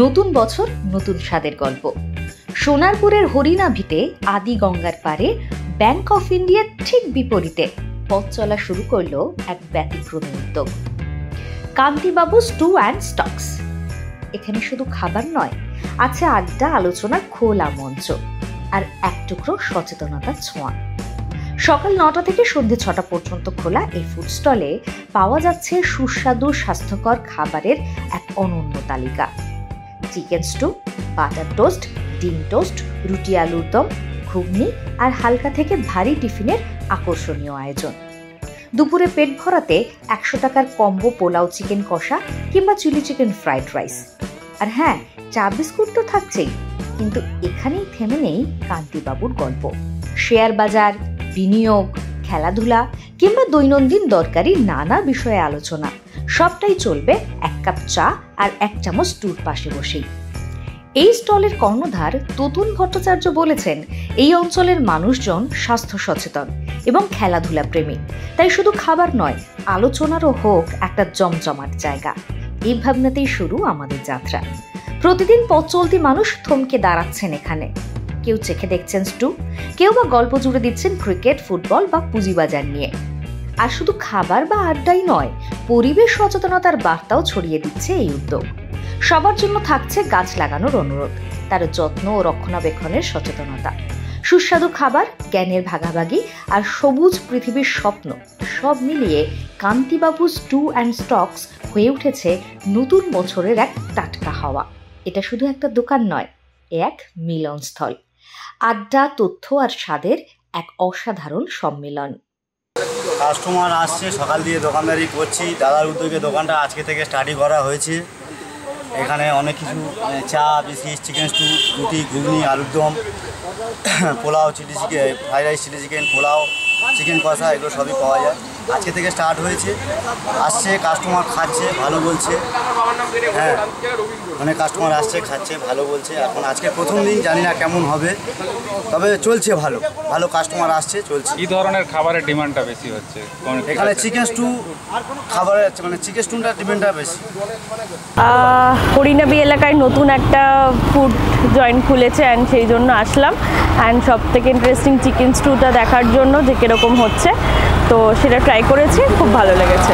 নতুন বছর নতুন স্বাদের গল্প। সোনারপুরের হরিনাভিতে আদি গঙ্গার পারে ব্যাংক অফ ইন্ডিয়ার ঠিক বিপরীতে পথ চলা শুরু করলো এক ব্যতিক্রমী উদ্যোগ, কান্তিবাবু স্টু অ্যান্ড স্টকস। এখানে শুধু খাবার নয়, আছে আড্ডা, আলোচনার খোলা মঞ্চ আর এক টুকরো সচেতনতার ছোঁয়া। সকাল 9টা থেকে সন্ধ্যে 6টা পর্যন্ত খোলা এই ফুড স্টলে পাওয়া যাচ্ছে সুস্বাদু স্বাস্থ্যকর খাবারের এক অনন্য তালিকা। চিকেন স্টু, বাটার টোস্ট, ডিম টোস্ট, রুটি আলুর দম, ঘুগনি আর হালকা থেকে ভারী টিফিনের আকর্ষণীয় আয়োজন। দুপুরে পেট ভরাতে 100 টাকার কম্বো পোলাও চিকেন কষা কিংবা চিলি চিকেন ফ্রাইড রাইস। আর হ্যাঁ, চা বিস্কুট তো থাকছেই। কিন্তু এখানেই থেমে নেই কান্তিবাবুর গল্প। শেয়ার বাজার, বিনিয়োগ, খেলাধুলা কিংবা দৈনন্দিন দরকারি নানা বিষয়ে আলোচনা সবটাই চলবে 1 কাপ চা আর 1 চামচ স্টুর পাশে বসেই। এই স্টলের কর্ণধার ততুন ভট্টাচার্য বলেছেন, এই অঞ্চলের মানুষজন স্বাস্থ্য সচেতন এবং খেলাধুলা প্রেমী, তাই শুধু খাবার নয়, আলোচনারও হোক একটা জমজমাট জায়গা। এই ভাবনাতেই শুরু আমাদের যাত্রা। প্রতিদিন পথ চলতি মানুষ থমকে দাঁড়াচ্ছেন এখানে। কেউ চেখে দেখছেন স্টু, কেউ বা গল্প জুড়ে দিচ্ছেন ক্রিকেট, ফুটবল বা পুঁজিবাজার নিয়ে। আর শুধু খাবার বা আড্ডাই নয়, পরিবেশ সচেতনতার বার্তাও ছড়িয়ে দিচ্ছে এই উদ্যোগ। সবার জন্য থাকছে গাছ লাগানোর অনুরোধ, তার যত্ন ও রক্ষণাবেক্ষণের সচেতনতা, সুস্বাদু খাবার, জ্ঞানের ভাগাভাগি আর সবুজ পৃথিবীর স্বপ্ন, সব মিলিয়ে কান্তিবাবু স্টু অ্যান্ড স্টকস হয়ে উঠেছে নতুন বছরের এক টাটকা হাওয়া। এটা শুধু একটা দোকান নয়, এক মিলনস্থল, আড্ডা, তথ্য আর স্বাদের এক অসাধারণ সম্মিলন। কাস্টমার আসছে, সকাল দিয়ে দোকানদারি করছি, দাদার উদ্যোগে দোকানটা আজকে থেকে স্টার্ট করা হয়েছে। এখানে অনেক কিছু চা, বিস্কিট, চিকেন স্টু, রুটি, ঘুগনি, আলুর দম, pulao, chilli chicken, fried rice, chilli chicken, pulao, chicken কষা, এগুলো সবই পাওয়া যায়। আজকে থেকে স্টার্ট হয়েছে, আসছে কাস্টমার, খাচ্ছে, ভালো বলছে। হ্যাঁ, অনেক কাস্টমার আসছে, খাচ্ছে, ভালো বলছে। এখন আজকে প্রথম দিন, জানি না কেমন হবে, তবে চলছে ভালো, ভালো কাস্টমার আসছে, চলছে। কি ধরনের খাবারের ডিমান্ডটা বেশি হচ্ছে এখানে? চিকেন স্টু খাবারের, মানে চিকেন স্টুটার ডিমান্ডটা বেশি। হরিনাবি এলাকায় নতুন একটা ফুড জয়েন্ট খুলেছে অ্যান্ড সেই জন্য আসলাম। অ্যান্ড সব থেকে ইন্টারেস্টিং চিকেন স্টুটা দেখার জন্য যে কীরকম হচ্ছে, তো সেটা ট্রাই করেছি, খুব ভালো লেগেছে।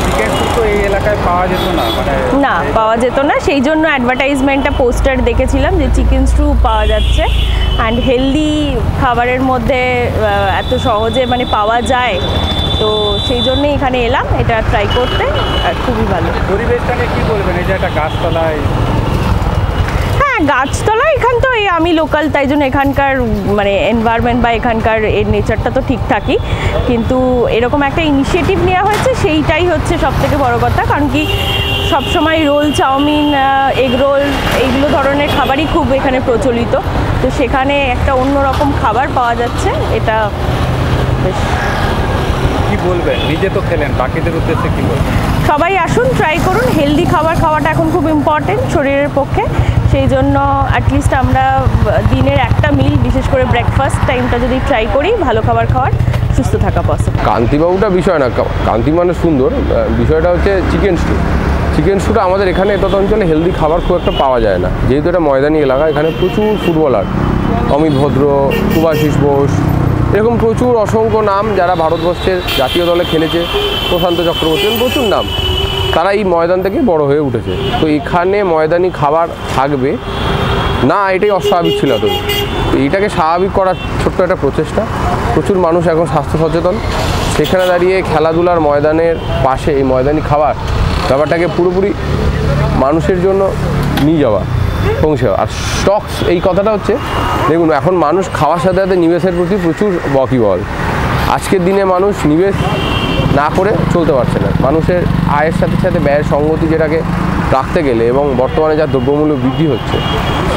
চিকেন স্টু তো এই এলাকায় পাওয়া যেত না, না পাওয়া যেত না, সেই জন্য অ্যাডভার্টাইজমেন্টটা পোস্টার দেখেছিলাম যে চিকেন স্টু পাওয়া যাচ্ছে অ্যান্ড হেলদি খাবারের মধ্যে এত সহজে মানে পাওয়া যায়, তো সেই জন্যই এখানে এলাম এটা ট্রাই করতে। আর খুবই ভালো। পরিবেশটা নিয়ে কী বলবেন? এই যে একটা গাছতলায়, হ্যাঁ গাছতলা, এখান তো আমি লোকাল, তাই জন্য এখানকার মানে এনভায়রনমেন্ট বা এখানকার এর নেচারটা তো ঠিকঠাকই, কিন্তু এরকম একটা ইনিশিয়েটিভ নেওয়া হয়েছে, সেইটাই হচ্ছে সব থেকে বড় কথা। কারণ কি সবসময় রোল, চাউমিন, এগ রোল এইগুলো ধরনের খাবারই খুব এখানে প্রচলিত, তো সেখানে একটা অন্যরকম খাবার পাওয়া যাচ্ছে, এটা বেশ। কি বলবেন? নিজে তো খেলেন, বাকিদের উদ্দেশ্যে কি বলবেন? সবাই আসুন, ট্রাই করুন। হেলদি খাবার খাওয়াটা এখন খুব ইম্পর্টেন্ট শরীরের পক্ষে, সেই জন্য অ্যাটলিস্ট আমরা দিনের একটা মিল, বিশেষ করে ব্রেকফাস্ট টাইমটা যদি ট্রাই করি, ভালো খাবার খাওয়ার, সুস্থ থাকা পসিবল। কান্তিবাবুটা বিষয় না, কান্তি মানে সুন্দর, বিষয়টা হচ্ছে চিকেন স্টু। চিকেন স্টুটা আমাদের এখানে এতটা অঞ্চলে হেলদি খাবার খুব একটা পাওয়া যায় না, যেহেতু এটা ময়দানি এলাকা। এখানে প্রচুর ফুটবলার, অমিত ভদ্র, সুভাশিস বোস, এরকম প্রচুর অসংখ্য নাম যারা ভারতবর্ষের জাতীয় দলে খেলেছে, প্রশান্ত চক্রবর্তী, প্রচুর নাম, তারা এই ময়দান থেকে বড় হয়ে উঠেছে। তো এখানে ময়দানি খাবার থাকবে না, এটাই অস্বাভাবিক ছিল। তো এইটাকে স্বাভাবিক করার ছোট্ট একটা প্রচেষ্টা। প্রচুর মানুষ এখন স্বাস্থ্য সচেতন, সেখানে দাঁড়িয়ে খেলাধুলার ময়দানের পাশে এই ময়দানি খাবার ব্যাপারটাকে পুরোপুরি মানুষের জন্য নিয়ে যাওয়া, পৌঁছে যাওয়া। আর স্টকস, এই কথাটা হচ্ছে, দেখুন এখন মানুষ খাওয়ার সাথে সাথে নিবেশের প্রতি প্রচুর ওয়াকিবহাল। আজকের দিনে মানুষ নিবেশ না করে চলতে পারছে না। মানুষের আয়ের সাথে সাথে ব্যয়ের সঙ্গতি যেটাকে রাখতে গেলে, এবং বর্তমানে যা দ্রব্যমূল্য বৃদ্ধি হচ্ছে,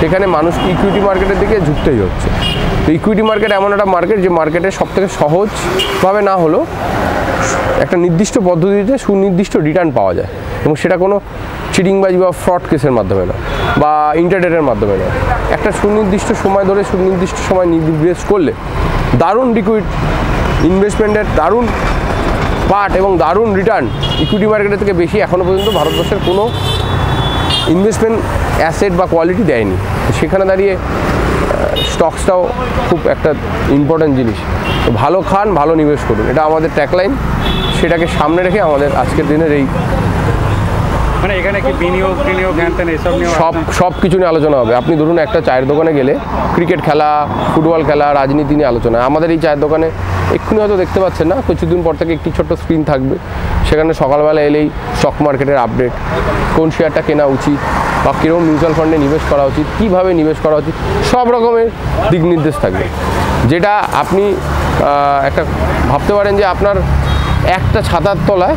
সেখানে মানুষ ইকুইটি মার্কেটের দিকে ঝুঁকতেই হচ্ছে। তো ইকুইটি মার্কেট এমন একটা মার্কেট, যে মার্কেটে সবথেকে সহজভাবে না হলেও একটা নির্দিষ্ট পদ্ধতিতে সুনির্দিষ্ট রিটার্ন পাওয়া যায়, এবং সেটা কোনো চিটিংবাজি বা ফ্রড কেসের মাধ্যমে না, বা ইন্টারনেটের মাধ্যমে না। একটা সুনির্দিষ্ট সময় ধরে সুনির্দিষ্ট সময় ইনভেস্ট করলে দারুণ লিকুইড ইনভেস্টমেন্টের দারুণ পার্ট এবং দারুণ রিটার্ন ইকুইটি মার্কেটের থেকে বেশি এখনও পর্যন্ত ভারতবর্ষের কোনো ইনভেস্টমেন্ট অ্যাসেট বা কোয়ালিটি দেয়নি। সেখানে দাঁড়িয়ে স্টকসটাও খুব একটা ইম্পর্ট্যান্ট জিনিস। তো ভালো খান, ভালো নিবেশ করুন, এটা আমাদের ট্যাগলাইন। সেটাকে সামনে রেখে আমাদের আজকের দিনের এই মানে এখানে কি বিনিয়োগ জ্ঞান এইসব নিয়ে সব কিছু নিয়ে আলোচনা হবে। আপনি ধরুন একটা চায়ের দোকানে গেলে ক্রিকেট খেলা, ফুটবল খেলা, রাজনীতি নিয়ে আলোচনা। আমাদের এই চায়ের দোকানে এক্ষুনি হয়তো দেখতে পাচ্ছেন না, কিছুদিন পর থেকে একটি ছোট্ট স্ক্রিন থাকবে, সেখানে সকালবেলা এলেই স্টক মার্কেটের আপডেট, কোন শেয়ারটা কেনা উচিত বা কীরকম মিউচুয়াল ফান্ডে নিবেশ করা উচিত, কীভাবে নিবেশ করা উচিত, সব রকমের দিক নির্দেশ থাকবে। যেটা আপনি একটা ভাবতে পারেন যে আপনার একটা ছাতার তলায়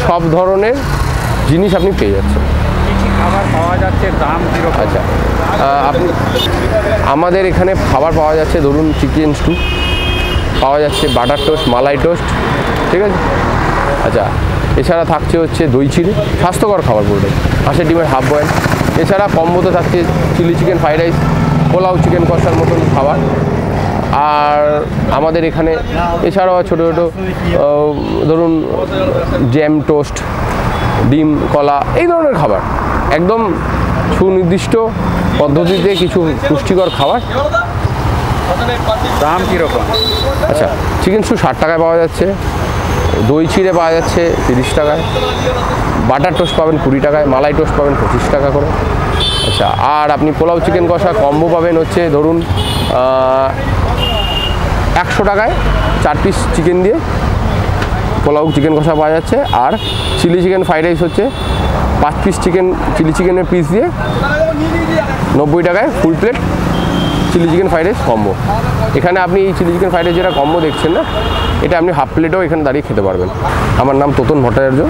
সব ধরনের জিনিস আপনি পেয়ে যাচ্ছেন। কি খাবার পাওয়া যাচ্ছে, দাম কীরকম? আচ্ছা, আপনি আমাদের এখানে খাবার পাওয়া যাচ্ছে, ধরুন চিকেন স্টু পাওয়া যাচ্ছে, বাটার টোস্ট, মালাই টোস্ট, ঠিক আছে। আচ্ছা, এছাড়া থাকছে হচ্ছে দই চিড়ে, স্বাস্থ্যকর খাবার পুরোটাই, হাঁসের ডিমের হাফ বয়েল। এছাড়া কম্বোতে থাকছে chilli chicken, fried rice, pulao, chicken কষার মতন খাবার। আর আমাদের এখানে এছাড়াও ছোটো ছোটো ধরুন জ্যাম, টোস্ট, ডিম, কলা, এই ধরনের খাবার, একদম সুনির্দিষ্ট পদ্ধতিতে কিছু পুষ্টিকর খাবার। দাম কীরকম? আচ্ছা, চিকেন স্টু 60 টাকায় পাওয়া যাচ্ছে, দই চিড়ে পাওয়া যাচ্ছে 30 টাকায়, বাটার টোস্ট পাবেন 20 টাকায়, মালাই টোস্ট পাবেন 25 টাকা করে। আচ্ছা, আর আপনি পোলাও, চিকেন কষা কম্বো পাবেন হচ্ছে ধরুন 100 টাকায় 4 পিস চিকেন দিয়ে পোলাও, চিকেন কষা পাওয়া যাচ্ছে। আর চিলি চিকেন ফ্রাইড রাইস হচ্ছে 5 পিস চিকেন, চিলি চিকেনের পিস দিয়ে 90 টাকায় full plate chilli chicken fried rice combo. এখানে আপনি এই চিলি চিকেন ফ্রাইড রাইস যেটা কম্বো দেখছেন না, এটা আপনি হাফ প্লেটেও এখানে দাঁড়িয়ে খেতে পারবেন। আমার নাম তোতন ভট্টাচার্য।